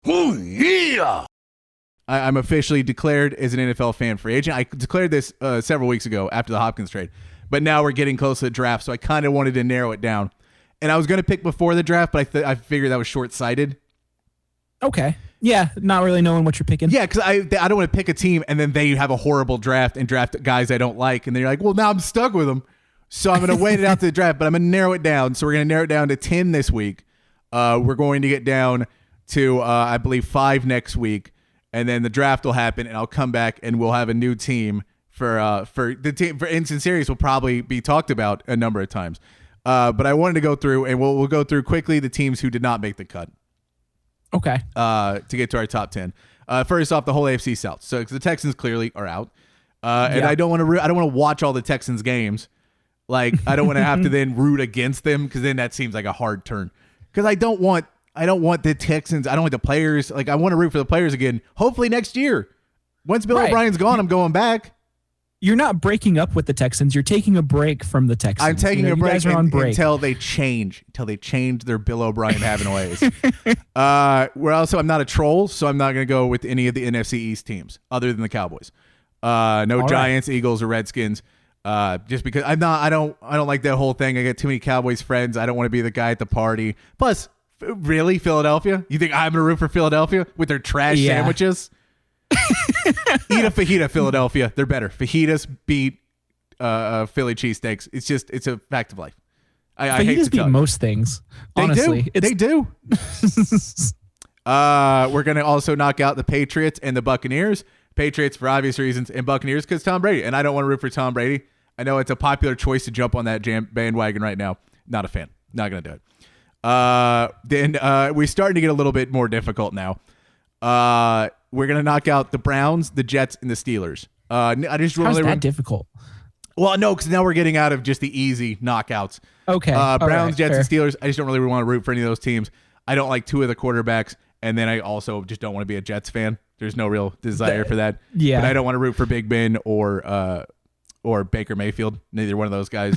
Oh, yeah. I'm officially declared as an NFL fan free agent. I declared this several weeks ago after the Hopkins trade, but now we're getting close to the draft, so I kind of wanted to narrow it down. And I was going to pick before the draft, but I figured that was short-sighted. Okay. Yeah, not really knowing what you're picking. Yeah, because I don't want to pick a team and then they have a horrible draft and draft guys I don't like, and then you're like, well, now I'm stuck with them. So I'm going to wait it out to the draft, but I'm going to narrow it down. So we're going to narrow it down to 10 this week. We're going to get down to, I believe, 5 next week, and then the draft will happen, and I'll come back and we'll have a new team for the team for Insinserious will probably be talked about a number of times. But I wanted to go through, and we'll go through quickly the teams who did not make the cut. Okay. To get to our top 10. First off, the whole AFC South. So the Texans clearly are out, and I don't want to watch all the Texans games. Like I don't want to have to then root against them because then that seems like a hard turn. Because I don't want the Texans. I don't want the players. Like I want to root for the players again. Hopefully next year, once Bill O'Brien's gone, I'm going back. You're not breaking up with the Texans. You're taking a break from the Texans. I'm taking a break, you guys are on break until they change their Bill O'Brien having ways. I'm not a troll, so I'm not going to go with any of the NFC East teams other than the Cowboys. No all Giants, right. Eagles, or Redskins. Just because I don't like that whole thing. I get too many Cowboys friends. I don't want to be the guy at the party. Plus, really, Philadelphia? You think I'm going to root for Philadelphia with their trash sandwiches? Eat a fajita, Philadelphia. They're better. Fajitas beat Philly cheesesteaks. It's a fact of life. I hate to beat most things. Honestly, they do. We're gonna also knock out the Patriots and the Buccaneers. Patriots for obvious reasons, and Buccaneers because Tom Brady. And I don't want to root for Tom Brady. I know it's a popular choice to jump on that bandwagon right now. Not a fan. Not gonna do it. Then we're starting to get a little bit more difficult now. We're going to knock out the Browns, the Jets, and the Steelers. How's that difficult? Well, no, because now we're getting out of just the easy knockouts. Okay. Browns, Jets, and Steelers. I just don't really want to root for any of those teams. I don't like 2 of the quarterbacks, and then I also just don't want to be a Jets fan. There's no real desire for that. Yeah. But I don't want to root for Big Ben or Baker Mayfield. Neither one of those guys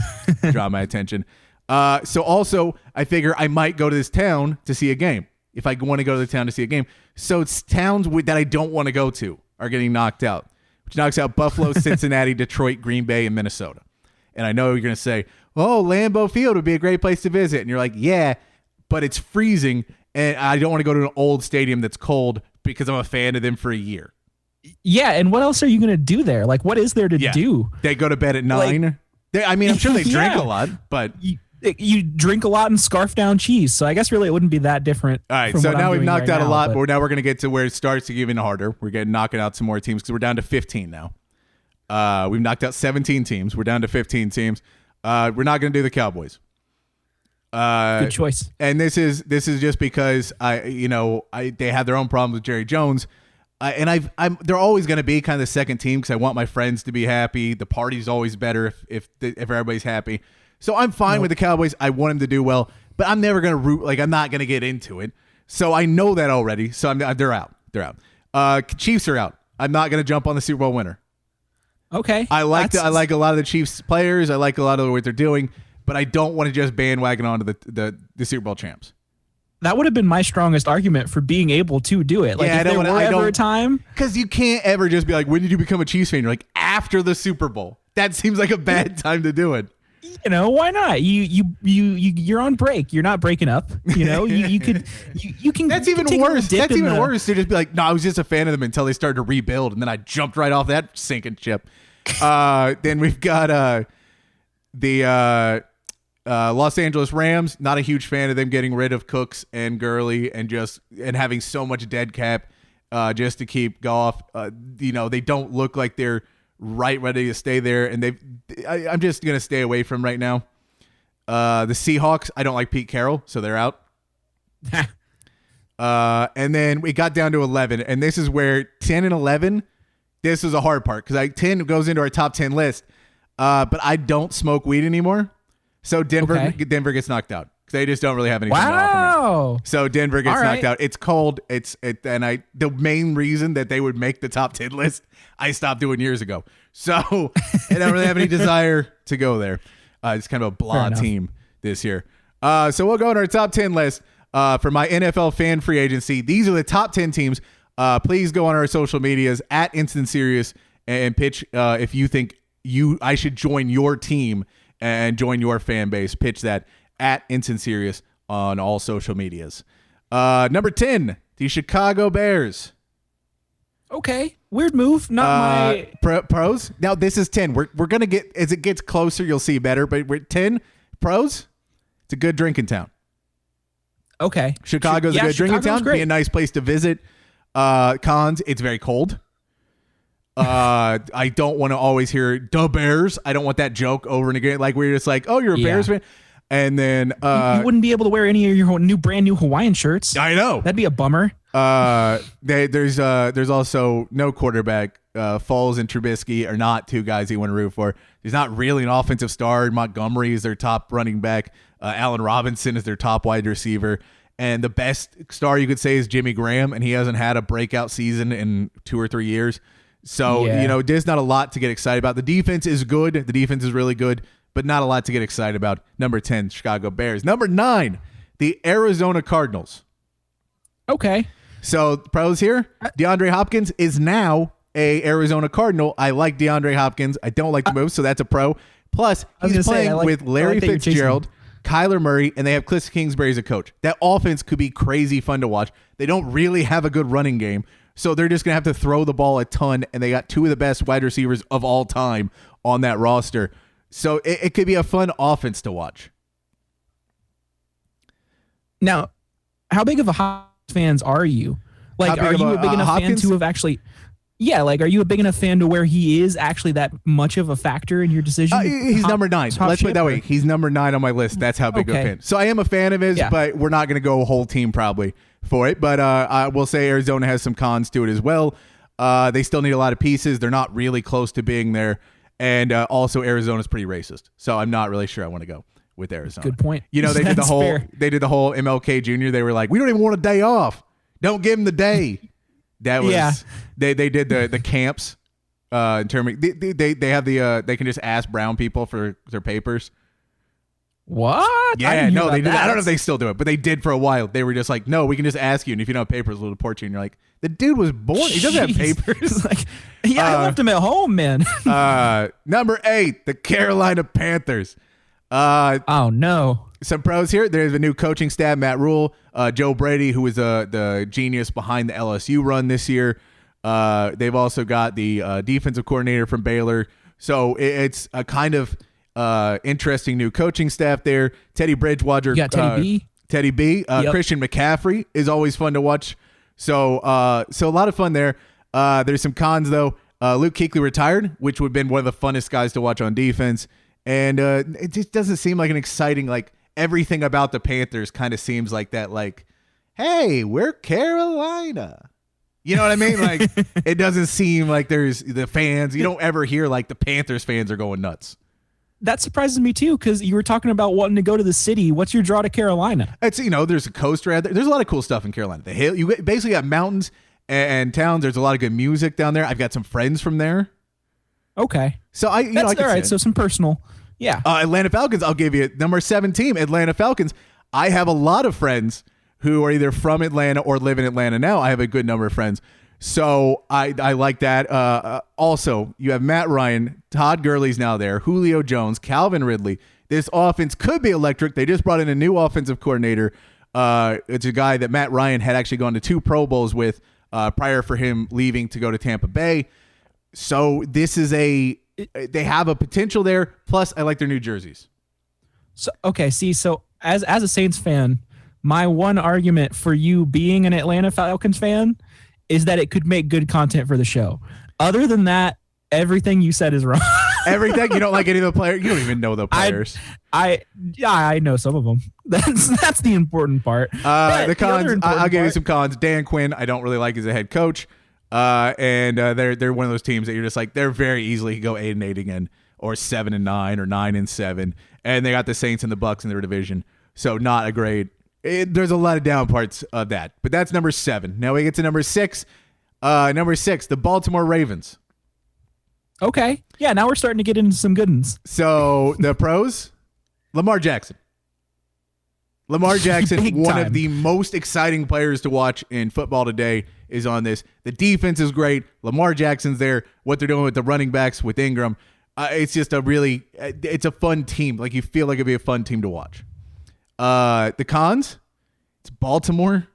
draw my attention. So also, I figure I might go to this town to see a game. If I want to go to the town to see a game. So it's towns that I don't want to go to are getting knocked out, which knocks out Buffalo, Cincinnati, Detroit, Green Bay, and Minnesota. And I know you're going to say, oh, Lambeau Field would be a great place to visit. And you're like, yeah, but it's freezing, and I don't want to go to an old stadium that's cold because I'm a fan of them for a year. Yeah, and what else are you going to do there? Like, what is there to do? They go to bed at 9. I'm sure they drink a lot, but... You drink a lot and scarf down cheese, so I guess really it wouldn't be that different. All right, so now we've knocked out a lot, but now we're going to get to where it starts to get even harder. We're knocking out some more teams because we're down to 15 now. We've knocked out 17 teams. We're down to 15 teams. We're not going to do the Cowboys. Good choice. And this is just because they have their own problems with Jerry Jones, and they're always going to be kind of the second team because I want my friends to be happy. The party's always better if everybody's happy. So I'm fine with the Cowboys. I want them to do well, but I'm never going to root. Like I'm not going to get into it. So I know that already. So they're out. They're out. Chiefs are out. I'm not going to jump on the Super Bowl winner. Okay. I like a lot of the Chiefs players. I like a lot of what they're doing, but I don't want to just bandwagon onto the Super Bowl champs. That would have been my strongest argument for being able to do it. Like if there were ever a time, because you can't ever just be like, when did you become a Chiefs fan? You're like after the Super Bowl. That seems like a bad time to do it. Why not? You're on break. You're not breaking up. You can. That's even worse. That's even worse to just be like, no, I was just a fan of them until they started to rebuild, and then I jumped right off that sinking ship. Then we've got the Los Angeles Rams. Not a huge fan of them getting rid of Cooks and Gurley and having so much dead cap just to keep Goff. They don't look like they're ready to stay there, and I'm just gonna stay away from right now. The Seahawks, I don't like Pete Carroll, so they're out. And then we got down to 11, and this is where 10 and 11. This is a hard part because 10 goes into our top 10 list, but I don't smoke weed anymore, so Denver gets knocked out. They just don't really have anything to offer me. So Denver gets knocked out. It's cold. The main reason that they would make the top 10 list, I stopped doing years ago. So I don't really have any desire to go there. It's kind of a blah team this year. So we'll go on our top 10 list. for my NFL fan free agency. These are the top 10 teams. Please go on our social medias at Insinserious and pitch if you think I should join your team and join your fan base. Pitch that at Insinserious on all social medias. Number 10, the Chicago Bears. Okay, weird move. Not my pros. Now this is 10. We're gonna get, as it gets closer, you'll see better. But we're 10 pros. It's a good drinking town. Okay, Chicago's a good drinking town. Great. Be a nice place to visit. Cons, it's very cold. I don't want to always hear the Bears. I don't want that joke over and again. Like we're just like, oh, you're a Bears fan. And then you wouldn't be able to wear any of your brand new Hawaiian shirts. I know. That'd be a bummer. There's also no quarterback. Foles and Trubisky are not two guys you want to root for. There's not really an offensive star. Montgomery is their top running back. Allen Robinson is their top wide receiver. And the best star you could say is Jimmy Graham, and he hasn't had a breakout season in 2 or 3 years. So, there's not a lot to get excited about. The defense is good. The defense is really good, but not a lot to get excited about. Number 10, Chicago Bears. Number 9, the Arizona Cardinals. Okay. So, pros here, DeAndre Hopkins is now a Arizona Cardinal. I like DeAndre Hopkins. I don't like the move, so that's a pro. Plus, he's playing with Larry Fitzgerald, Kyler Murray, and they have Cliff Kingsbury as a coach. That offense could be crazy fun to watch. They don't really have a good running game, so they're just going to have to throw the ball a ton, and they got 2 of the best wide receivers of all time on that roster. So it could be a fun offense to watch. Now, how big of a Hopkins fans are you? Like, are you a big enough fan to have actually... Yeah, like, are you a big enough fan to where he is actually that much of a factor in your decision? He's number 9. Let's put it that way. He's number 9 on my list. That's how big of a fan. So I am a fan of his, but we're not going to go a whole team probably for it. But I will say Arizona has some cons to it as well. They still need a lot of pieces. They're not really close to being there. And also Arizona's pretty racist. So I'm not really sure I want to go with Arizona. Good point. They did the whole MLK Jr. They were like, we don't even want a day off. Don't give him the day. That was they did the camps in terms of, they have they can just ask brown people for their papers. What? Yeah, no, they did. I don't know if they still do it, but they did for a while. They were just like, no, we can just ask you, and if you don't have papers, we'll deport you. And you're like, the dude was born. He doesn't have papers. Like, I left him at home, man. Number 8, the Carolina Panthers. Oh no. Some pros here. There's a new coaching staff, Matt Rule, Joe Brady, who was the genius behind the LSU run this year. They've also got the defensive coordinator from Baylor. So it's a kind of interesting new coaching staff there. Teddy Bridgewater. You got Teddy B. Yep. Christian McCaffrey is always fun to watch. So a lot of fun there. There's some cons, though. Luke Kuechly retired, which would have been one of the funnest guys to watch on defense. And it just doesn't seem like an exciting, like, everything about the Panthers kind of seems like that, like, hey, we're Carolina. You know what I mean? Like, it doesn't seem like there's the fans. You don't ever hear, like, the Panthers fans are going nuts. That surprises me, too, because you were talking about wanting to go to the city. What's your draw to Carolina? It's, there's a coast right there. There's a lot of cool stuff in Carolina. The hill, you basically got mountains and towns. There's a lot of good music down there. I've got some friends from there. Okay. So that's all right. So some personal. Yeah. Atlanta Falcons, I'll give you number 7 team, Atlanta Falcons. I have a lot of friends who are either from Atlanta or live in Atlanta now. I have a good number of friends. So I like that. Also, you have Matt Ryan, Todd Gurley's now there, Julio Jones, Calvin Ridley. This offense could be electric. They just brought in a new offensive coordinator. It's a guy that Matt Ryan had actually gone to 2 Pro Bowls with prior for him leaving to go to Tampa Bay. So this is they have a potential there. Plus, I like their new jerseys. So as a Saints fan, my one argument for you being an Atlanta Falcons fan is that it could make good content for the show. Other than that, everything you said is wrong. Everything? You don't like any of the players? You don't even know the players. I know some of them. That's the important part. The cons, I'll give you some cons. Dan Quinn, I don't really like as a head coach. And they're one of those teams that you're just like, they're very easily go 8-8 again, or 7-9, or 9-7, and they got the Saints and the Bucks in their division, so not a great. There's a lot of down parts of that, but that's number 7. Now we get to number 6. Number 6, the Baltimore Ravens. Okay, yeah, now we're starting to get into some good ones. So the pros, Lamar Jackson. Lamar Jackson, Big one time. of the most exciting players to watch in football today, is on this. The defense is great. Lamar Jackson's there. What they're doing with the running backs with Ingram, it's just it's a fun team. Like, you feel like it'd be a fun team to watch. The cons, it's Baltimore.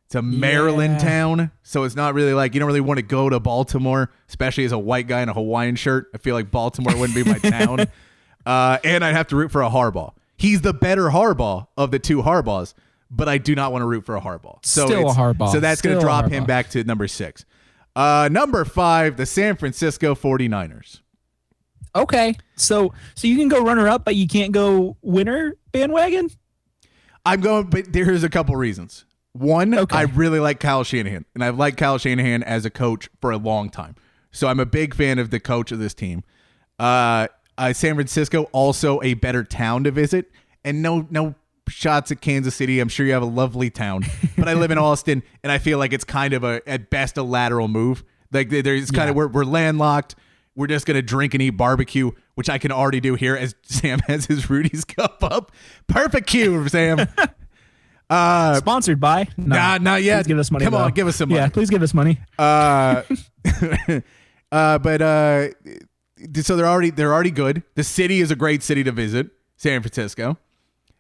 It's a Maryland town, so it's not really like, you don't really want to go to Baltimore, especially as a white guy in a Hawaiian shirt. I feel like Baltimore wouldn't be my town. And I'd have to root for a Harbaugh. He's the better Harbaugh of the two Harbaughs, but I do not want to root for a Harbaugh. So Still a Harbaugh. So that's going to Still a drop him Harbaugh. back to number 6. Number 5, the San Francisco 49ers. Okay, so you can go runner up, but you can't go winner bandwagon. I'm going, but there's a couple reasons. One, Okay. I really like Kyle Shanahan, and I've liked Kyle Shanahan as a coach for a long time. So I'm a big fan of the coach of this team. San Francisco, also a better town to visit, and no shots at Kansas City. I'm sure you have a lovely town, but I live in Austin, and I feel like it's kind of at best a lateral move. Like, there's kind of, we're landlocked. We're just gonna drink and eat barbecue, which I can already do here as Sam has his Rudy's cup up. Perfect cue, Sam. Sponsored by? No, Not yet. Please give us money. Come on, though. give us some money. Yeah, please give us money. So they're already good. The city is a great city to visit, San Francisco,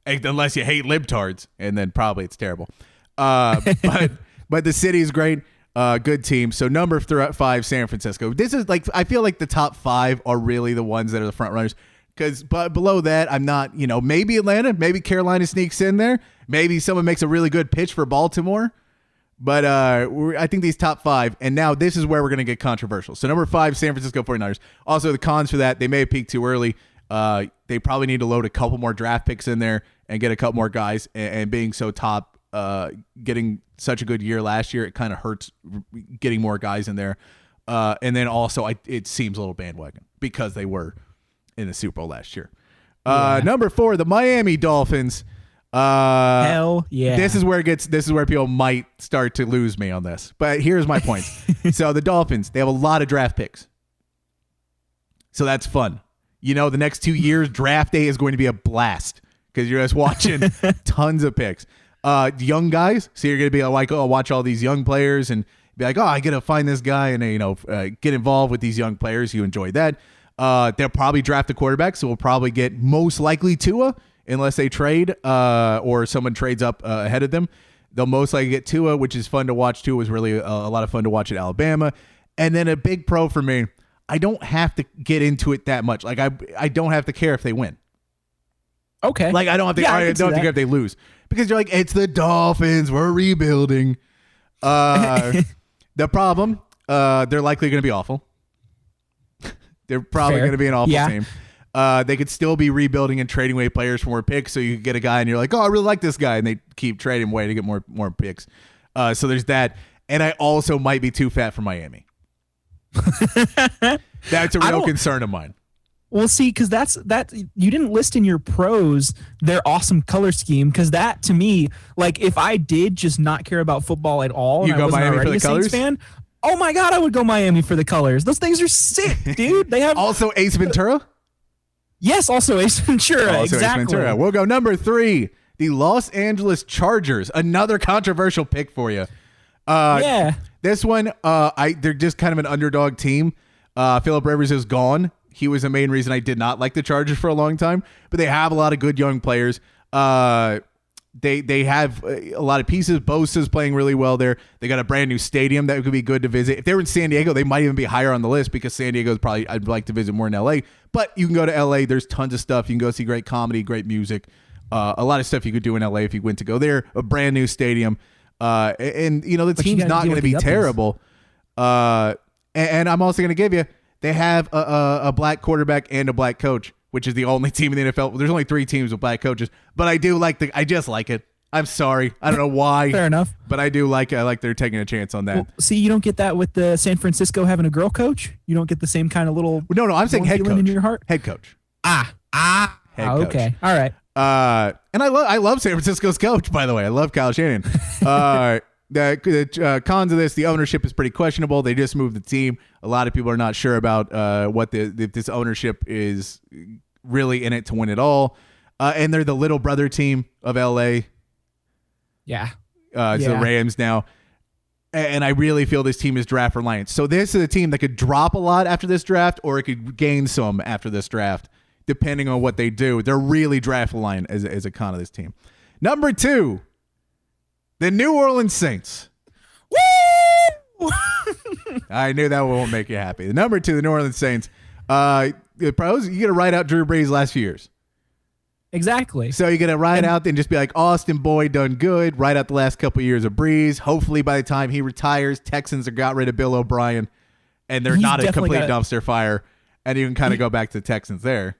unless you hate libtards, and then probably it's terrible. But the city is great. Good team. So number 5, San Francisco. This is like, I feel like the top 5 are really the ones that are the front runners. But below that, I'm not. Maybe Atlanta, maybe Carolina sneaks in there. Maybe someone makes a really good pitch for Baltimore. But I think these top 5, and now this is where we're going to get controversial. So number 5, San Francisco 49ers. Also, the cons for that, they may have peaked too early. They probably need to load a couple more draft picks in there and get a couple more guys. And being so top, getting such a good year last year, it kind of hurts getting more guys in there. And then also, it seems a little bandwagon because they were in the Super Bowl last year. Number 4, the Miami Dolphins. Hell yeah. This is where people might start to lose me on this. But here's my point. So the Dolphins, they have a lot of draft picks. So that's fun. The next 2 years, draft day is going to be a blast because you're just watching tons of picks. Young guys, so you're going to be like, oh, watch all these young players and be like, oh, I got to find this guy and, get involved with these young players. You enjoy that. They'll probably draft a quarterback, so we'll probably get most likely Tua. Unless they trade or someone trades up ahead of them. They'll most likely get Tua, which is fun to watch. Tua was really a lot of fun to watch at Alabama. And then a big pro for me, I don't have to get into it that much. Like, I don't have to care if they win. Okay. Like, I don't have to, I don't have to care if they lose. Because you're like, it's the Dolphins. We're rebuilding. The problem, they're likely going to be awful. They're probably going to be an awful team. They could still be rebuilding and trading away players for more picks. So you could get a guy and you're like, oh, I really like this guy. And they keep trading away to get more picks. So there's that. And I also might be too fat for Miami. That's a real concern of mine. Well, see, because that you didn't list in your pros their awesome color scheme. Because that, to me, like, if I did just not care about football at all, You and go I wasn't Miami already for the a Saints colors? fan, oh my god, I would go Miami for the colors. Those things are sick, dude. They have Also, Ace Ventura. yes, also Ace Ventura. Also exactly. Ace Ventura. We'll go number 3, the Los Angeles Chargers. Another controversial pick for you. Yeah. This one, they're just kind of an underdog team. Phillip Rivers is gone. He was the main reason I did not like the Chargers for a long time. But they have a lot of good young players. They have a lot of pieces. Bosa's playing really well there. They got a brand new stadium that could be good to visit. If they were in San Diego, they might even be higher on the list because San Diego is probably, I'd like to visit more in LA. But you can go to LA. There's tons of stuff. You can go see great comedy, great music. A lot of stuff you could do in LA if you went to go there. A brand new stadium. And the team's not going to be terrible. And I'm also going to give you, they have a black quarterback and a black coach, which is the only team in the NFL. Well, there's only 3 teams with black coaches, but I do like I just like it. I'm sorry. I don't know why. Fair enough. But I do like it. I like they're taking a chance on that. Well, see, you don't get that with the San Francisco having a girl coach. You don't get the same kind of little. No, I'm saying head coach. In your heart. Head coach. Head coach. Okay. All right. And I love San Francisco's coach, by the way. I love Kyle Shanahan. The cons of this, the ownership is pretty questionable. They just moved the team. A lot of people are not sure about if this ownership is really in it to win it all. And they're the little brother team of LA. Yeah. It's the Rams now. And I really feel this team is draft reliant. So this is a team that could drop a lot after this draft, or it could gain some after this draft, depending on what they do. They're really draft reliant as a con of this team. Number 2, the New Orleans Saints. Woo! I knew that won't make you happy. The number 2, the New Orleans Saints. The pros, you got to write out Drew Brees' last few years. Exactly. So you're going to ride out and just be like, Austin Boyd done good. Write out the last couple of years of Breeze. Hopefully by the time he retires, Texans have got rid of Bill O'Brien and they're not a complete dumpster fire. And you can kind of go back to the Texans there.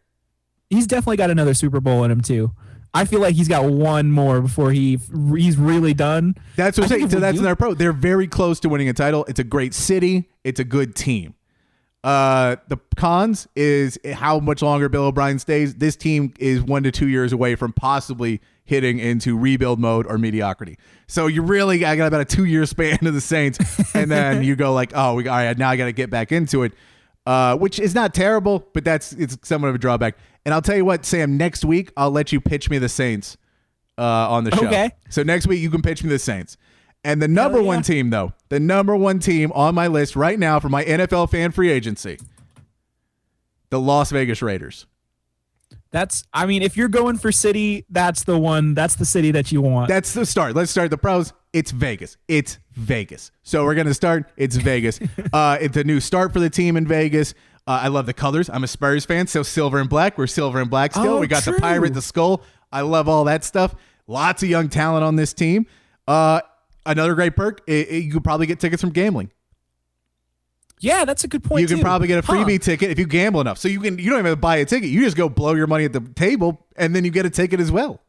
He's definitely got another Super Bowl in him too. I feel like he's got one more before he's really done. That's what I'm saying. So that's another pro. They're very close to winning a title. It's a great city. It's a good team. The cons is how much longer Bill O'Brien stays. This team is 1 to 2 years away from possibly hitting into rebuild mode or mediocrity. So I got about a 2-year span of the Saints, and then you go like, all right, now I got to get back into it, which is not terrible, but it's somewhat of a drawback. And I'll tell you what, Sam, next week I'll let you pitch me the Saints on the show. Okay. So next week you can pitch me the Saints. And the number one team, though, the number one team on my list right now for my NFL fan free agency, the Las Vegas Raiders. If you're going for city, that's the one. That's the city that you want. That's the start. Let's start the pros. It's Vegas. It's Vegas. So we're going to start. It's Vegas. It's a new start for the team in Vegas. I love the colors. I'm a Spurs fan, so silver and black. We're silver and black still. We got the pirate, the skull. I love all that stuff. Lots of young talent on this team. Another great perk, you could probably get tickets from gambling. Yeah, that's a good point. You can probably get a freebie ticket if you gamble enough. So you don't even have to buy a ticket. You just go blow your money at the table, and then you get a ticket as well.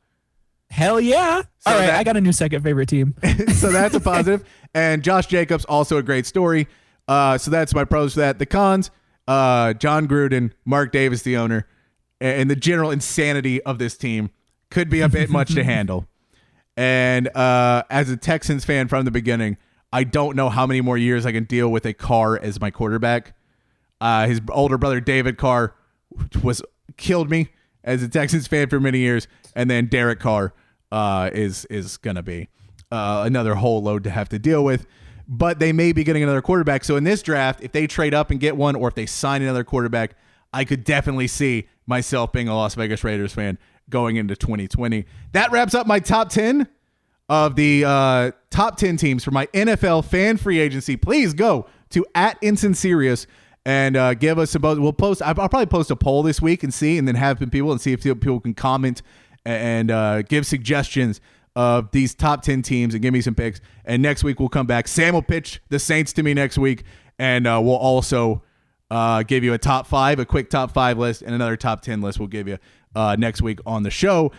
Hell yeah. So all right, I got a new second favorite team. So that's a positive. And Josh Jacobs, also a great story. So that's my pros for that. The cons, John Gruden, Mark Davis, the owner, and the general insanity of this team could be a bit much to handle. And as a Texans fan from the beginning, I don't know how many more years I can deal with a Carr as my quarterback. His older brother, David Carr, killed me as a Texans fan for many years. And then Derek Carr is going to be another whole load to have to deal with. But they may be getting another quarterback. So in this draft, if they trade up and get one, or if they sign another quarterback, I could definitely see myself being a Las Vegas Raiders fan going into 2020. That wraps up my top 10 of the top 10 teams for my NFL fan free agency. Please go to @Insinserious and give us about. We'll post. I'll probably post a poll this week and see, and then have people and see if people can comment and give suggestions of these top 10 teams and give me some picks. And next week we'll come back. Sam will pitch the Saints to me next week, and we'll also give you a top 5, a quick top 5 list, and another top 10 list we'll give you next week on the show.